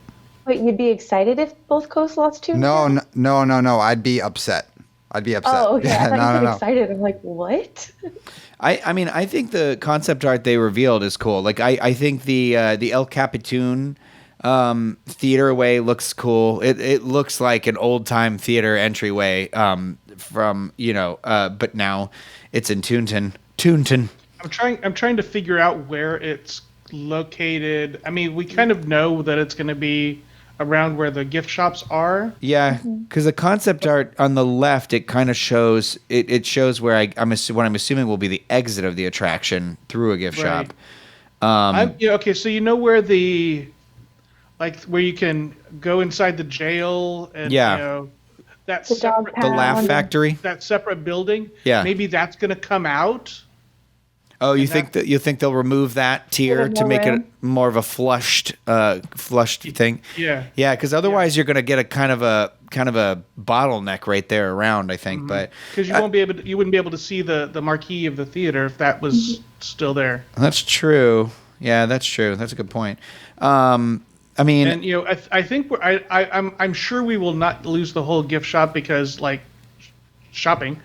Wait, you'd be excited if both coasts lost Toontown? No. I'd be upset. Oh, okay. Yeah, I thought you no. said excited. I'm like, what? I mean, I think the concept art they revealed is cool. Like, I think the El Capitan theater way looks cool. It looks like an old time theater entryway from but now it's in Toontown. I'm trying to figure out where it's located. I mean, we kind of know that it's going to be around where the gift shops are. Yeah, because the concept art on the left, it kind of shows it shows where what I'm assuming will be the exit of the attraction through a gift shop. Okay, so where where you can go inside the jail and that separate, the Laugh Factory, that separate building. Yeah, maybe that's going to come out. Oh, you think they'll remove that tier to make it more of a flushed thing? Yeah. Yeah, because otherwise you're going to get a kind of a bottleneck right there around, I think. But because you wouldn't be able to see the marquee of the theater if that was still there. That's true. Yeah, that's true. That's a good point. I mean, and I think I'm sure we will not lose the whole gift shop because shopping.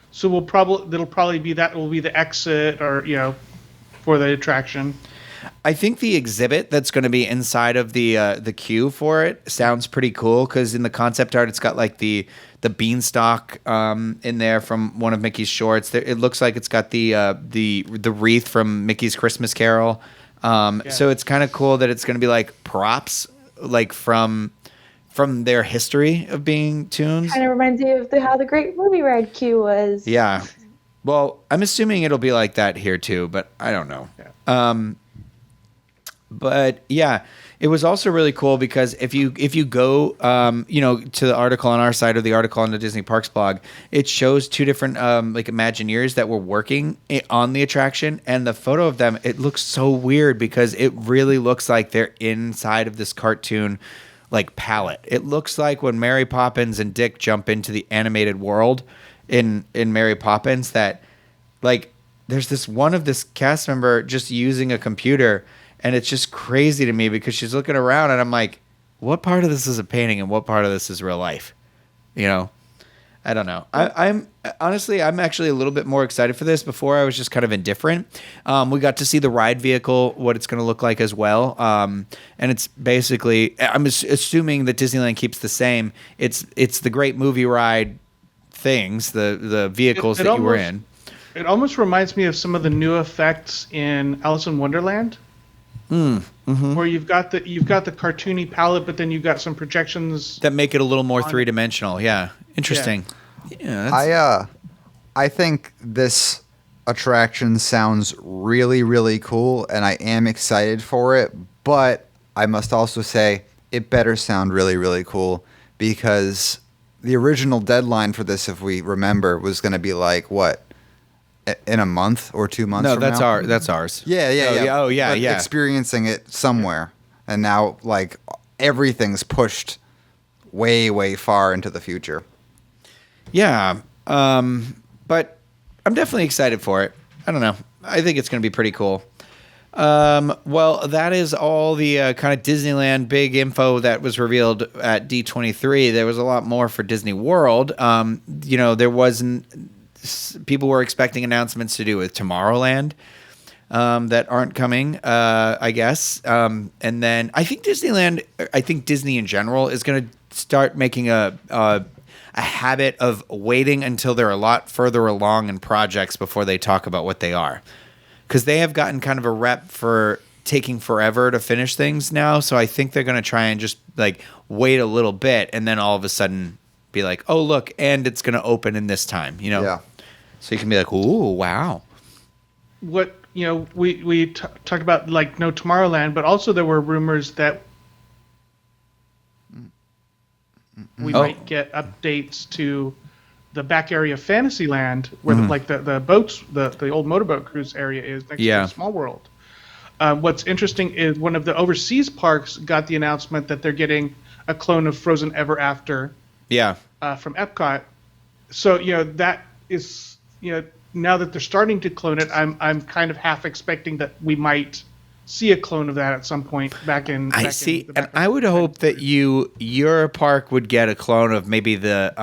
So that'll probably be the exit or for the attraction. I think the exhibit that's going to be inside of the queue for it sounds pretty cool because in the concept art it's got like the beanstalk in there from one of Mickey's shorts. It looks like it's got the wreath from Mickey's Christmas Carol. So it's kind of cool that it's going to be like props like from their history of being tunes. Kind of reminds you of how the Great Movie Ride queue was. Yeah. Well, I'm assuming it'll be like that here too, but I don't know. Yeah. But yeah, it was also really cool because if you go to the article on our site or the article on the Disney Parks blog, it shows two different Imagineers that were working on the attraction, and the photo of them, it looks so weird because it really looks like they're inside of this cartoon palette. It looks like when Mary Poppins and Dick jump into the animated world in Mary Poppins that there's this cast member just using a computer, and it's just crazy to me because she's looking around and I'm like, what part of this is a painting and what part of this is real life? I don't know. I'm honestly actually a little bit more excited for this. Before I was just kind of indifferent. We got to see the ride vehicle, what it's going to look like as well. And it's basically, I'm assuming that Disneyland keeps the same. It's the Great Movie Ride things, the vehicles that you were in. It almost reminds me of some of the new effects in Alice in Wonderland, where you've got the cartoony palette, but then you've got some projections that make it a little more three-dimensional. Yeah, interesting. Yeah, I think this attraction sounds really, really cool, and I am excited for it. But I must also say it better sound really, really cool, because the original deadline for this, if we remember, was going to be like what? In a month or 2 months? No, that's ours. Yeah. Oh, yeah. Experiencing it somewhere, and now like everything's pushed way, way far into the future. Yeah, but I'm definitely excited for it. I don't know. I think it's going to be pretty cool. Well, that is all the kind of Disneyland big info that was revealed at D23. There was a lot more for Disney World. There wasn't. People were expecting announcements to do with Tomorrowland that aren't coming, I guess. And then I think Disney in general is going to start making a habit of waiting until they're a lot further along in projects before they talk about what they are. Because they have gotten kind of a rep for taking forever to finish things now. So I think they're going to try and just like wait a little bit and then all of a sudden be like, oh, look, and it's going to open in this time, Yeah. So you can be like, ooh, wow. What, we talked about like no Tomorrowland, but also there were rumors that we might get updates to the back area of Fantasyland, where the boats, the old motorboat cruise area is next to Small World. What's interesting is one of the overseas parks got the announcement that they're getting a clone of Frozen Ever After. Yeah. From Epcot. So that is now that they're starting to clone it, I'm kind of half expecting that we might see a clone of that at some point back in. I would hope that your park would get a clone of maybe the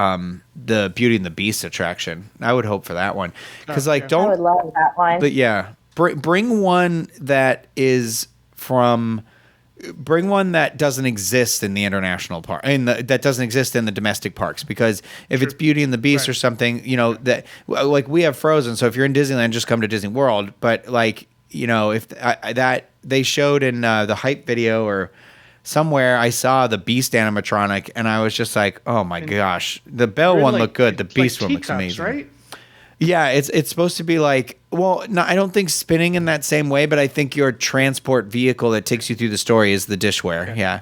Beauty and the Beast attraction. I would hope for that one because I would love that one. But yeah, bring one that is from. Bring one that doesn't exist in the international park, that doesn't exist in the domestic parks. Because if it's Beauty and the Beast or something, that like we have Frozen. So if you're in Disneyland, just come to Disney World. But like if that they showed in the hype video or somewhere, I saw the Beast animatronic, and I was just like, oh my gosh, the Belle one looked good, the Beast one looks amazing, right? Yeah, it's supposed to be like, well, no, I don't think spinning in that same way, but I think your transport vehicle that takes you through the story is the dishware. Okay.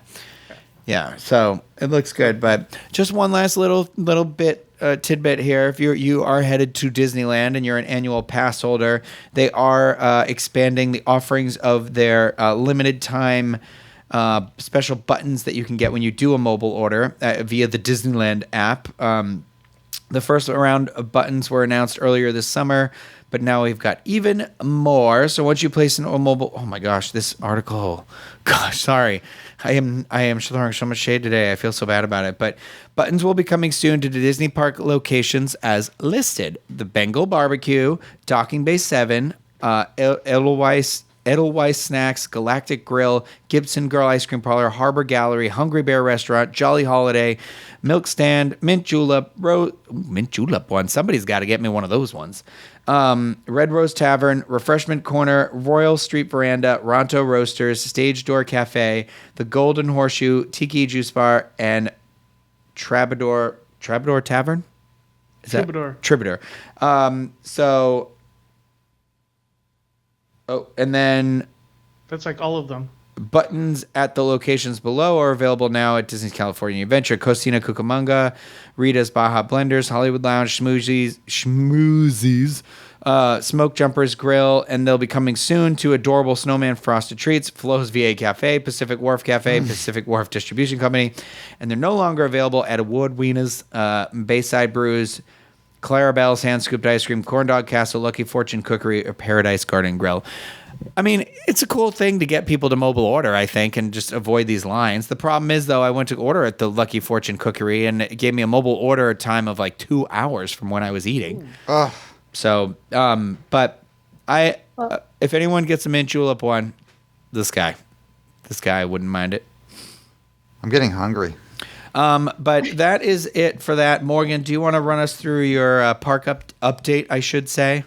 Yeah. So it looks good, but just one last little bit tidbit here. If you are headed to Disneyland and you're an annual pass holder, they are expanding the offerings of their limited time special buttons that you can get when you do a mobile order via the Disneyland app. The first round of buttons were announced earlier this summer, but now we've got even more. So once you place an mobile, oh my gosh, this article, sorry, I am throwing so much shade today. I feel so bad about it. But buttons will be coming soon to the Disney Park locations as listed: the Bengal Barbecue, Docking Bay 7, Edelweiss Snacks, Galactic Grill, Gibson Girl Ice Cream Parlor, Harbor Gallery, Hungry Bear Restaurant, Jolly Holiday, Milk Stand, Mint Julep one. Somebody's got to get me one of those ones. Red Rose Tavern, Refreshment Corner, Royal Street Veranda, Ronto Roasters, Stage Door Cafe, the Golden Horseshoe, Tiki Juice Bar, and Troubadour Tavern? Troubadour. And then that's like all of them. Buttons at the locations below are available now at Disney's California Adventure, Cocina Cucamonga, Rita's Baja Blenders, Hollywood Lounge, Schmoozies, Smoke Jumpers Grill, and they'll be coming soon to Adorable Snowman Frosted Treats, Flo's VA Cafe, Pacific Wharf Cafe, Pacific Wharf Distribution Company, and they're no longer available at Award Wieners, Bayside Brews, Clarabelle's Hand Scooped Ice Cream, Corn Dog Castle, Lucky Fortune Cookery, or Paradise Garden Grill. I mean, it's a cool thing to get people to mobile order, I think, and just avoid these lines. The problem is, though, I went to order at the Lucky Fortune Cookery, and it gave me a mobile order time of like 2 hours from when I was eating. So, but if anyone gets a mint julep one, this guy wouldn't mind it. I'm getting hungry. But that is it for that. Morgan, do you want to run us through your park update, I should say?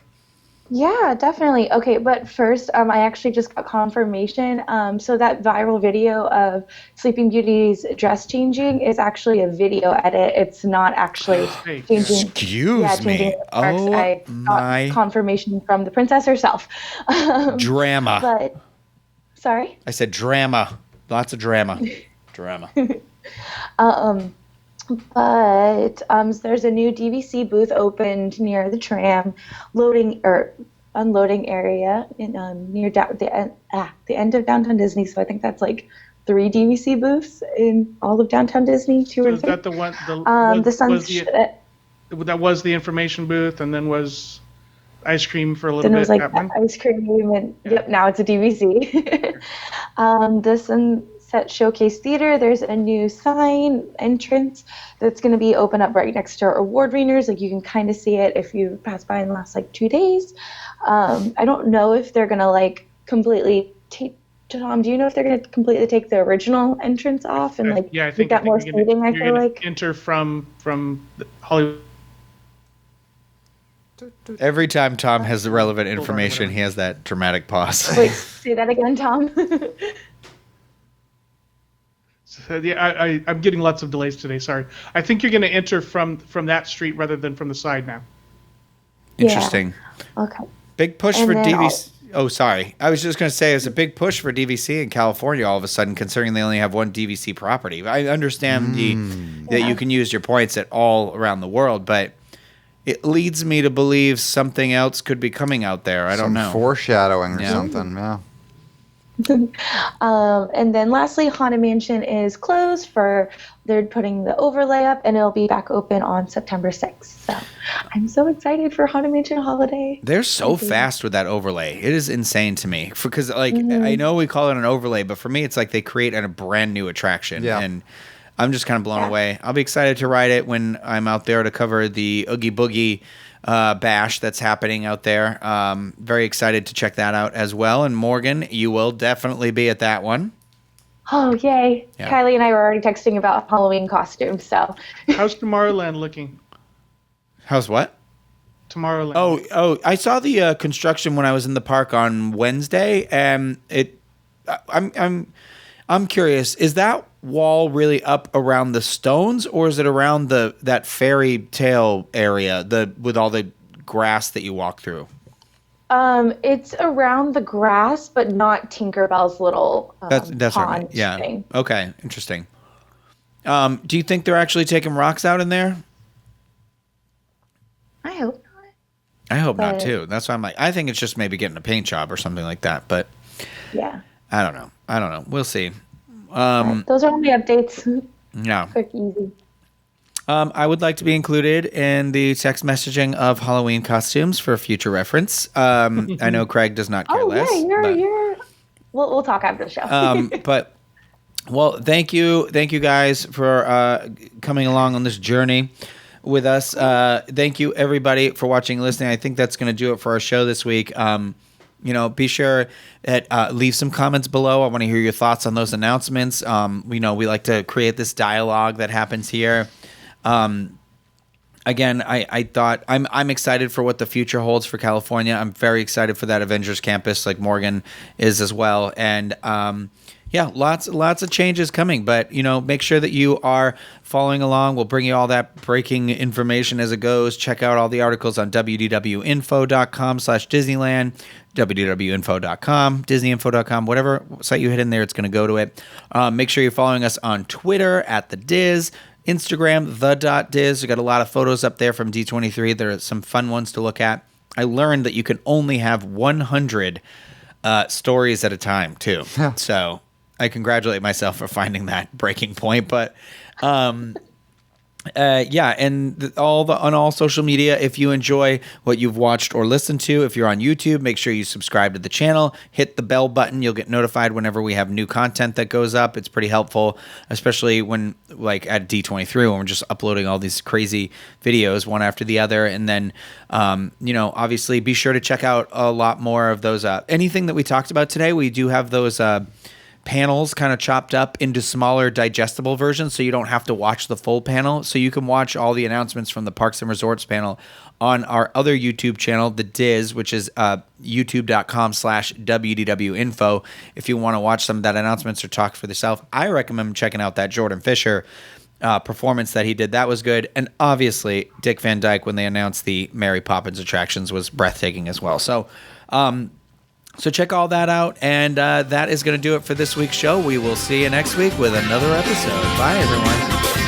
Yeah, definitely. Okay, but first, I actually just got confirmation. So that viral video of Sleeping Beauty's dress changing is actually a video edit. It's not actually Fake. Yeah. changing. Yeah, Excuse changing me. the sparks. Oh I got my confirmation from the princess herself. drama. But sorry. I said drama. Lots of drama. Drama. Um, but there's a new DVC booth opened near the tram loading or unloading area in near the end of downtown Disney. So I think that's like 3 DVC booths in all of downtown Disney. Two So or is three. that the one? That was the information booth, and then was ice cream for a little Then it bit. was like That one? ice cream, and Yeah. yep, now it's a DVC. The Sunset Showcase Theater, there's a new sign entrance that's going to be open up right next to our award winners. Like you can kind of see it if you pass by in the last like 2 days. I don't know if they're going to like completely take. Tom, do you know if they're going to completely take the original entrance off and like Yeah, I make think that more you're gonna- seating? I you're feel gonna like. enter from the Hollywood. Every time Tom has the relevant information, he has that dramatic pause. Wait, say that again, Tom. So, yeah, I'm getting lots of delays today. Sorry. I think you're going to enter from that street rather than from the side now. Interesting. Okay. Big push And for then DVC. Oh, sorry. I was just going to say it's a big push for DVC in California all of a sudden, considering they only have one DVC property. I understand that you can use your points at all around the world, but it leads me to believe something else could be coming out there. I don't know. Foreshadowing or Yeah. something. Yeah. And then lastly, Haunted Mansion is closed they're putting the overlay up and it'll be back open on September 6th. So I'm so excited for Haunted Mansion Holiday. They're so fast with that overlay. It is insane to me because like I know we call it an overlay, but for me it's like they create a brand new attraction. Yeah. And I'm just kind of blown away. I'll be excited to ride it when I'm out there to cover the Oogie Boogie bash that's happening out there. Very excited to check that out as well. And Morgan, you will definitely be at that one. Oh, yay. Yeah. Kylie and I were already texting about Halloween costumes. So How's Tomorrowland looking? How's what? Tomorrowland. Oh! I saw the construction when I was in the park on Wednesday, and I'm curious. Is that wall really up around the stones, or is it around that fairy tale area with all the grass that you walk through? it's around the grass, but not Tinkerbell's little That's what I pond mean. Yeah. thing. Okay. Interesting. Do you think they're actually taking rocks out in there? I hope not. I hope not But- too. That's why I'm like, I think it's just maybe getting a paint job or something like that. But Yeah. I don't know. We'll see. Those are only updates. Yeah. Quick, easy. I would like to be included in the text messaging of Halloween costumes for future reference. I know Craig does not care Oh, less. yeah, but, you're. We'll talk after the show. but well, thank you guys for coming along on this journey with us. Thank you everybody for watching and listening. I think that's going to do it for our show this week. Be sure that leave some comments below. I want to hear your thoughts on those announcements. We like to create this dialogue that happens here. Again, I thought I'm excited for what the future holds for California. I'm very excited for that Avengers campus, like Morgan is as well. And lots of changes coming. But make sure that you are following along. We'll bring you all that breaking information as it goes. Check out all the articles on wdwinfo.com/Disneyland, wdwinfo.com, disneyinfo.com, whatever site you hit in there, it's going to go to it. Make sure you're following us on Twitter at the Diz. Instagram, the.diz. We got a lot of photos up there from D23. There are some fun ones to look at. I learned that you can only have 100 stories at a time, too. So I congratulate myself for finding that breaking point. But and on all social media, if you enjoy what you've watched or listened to, if you're on YouTube, make sure you subscribe to the channel, hit the bell button. You'll get notified whenever we have new content that goes up. It's pretty helpful, especially when like at D23 when we're just uploading all these crazy videos one after the other. And then obviously be sure to check out a lot more of those anything that we talked about today. We do have those panels kind of chopped up into smaller digestible versions, so you don't have to watch the full panel. So you can watch all the announcements from the Parks and Resorts panel on our other YouTube channel, The Diz, which is youtube.com/WDWinfo. If you want to watch some of that announcements or talk for yourself, I recommend checking out that Jordan Fisher performance that he did. That was good. And obviously, Dick Van Dyke, when they announced the Mary Poppins attractions, was breathtaking as well. So, so check all that out. And that is going to do it for this week's show. We will see you next week with another episode. Bye, everyone.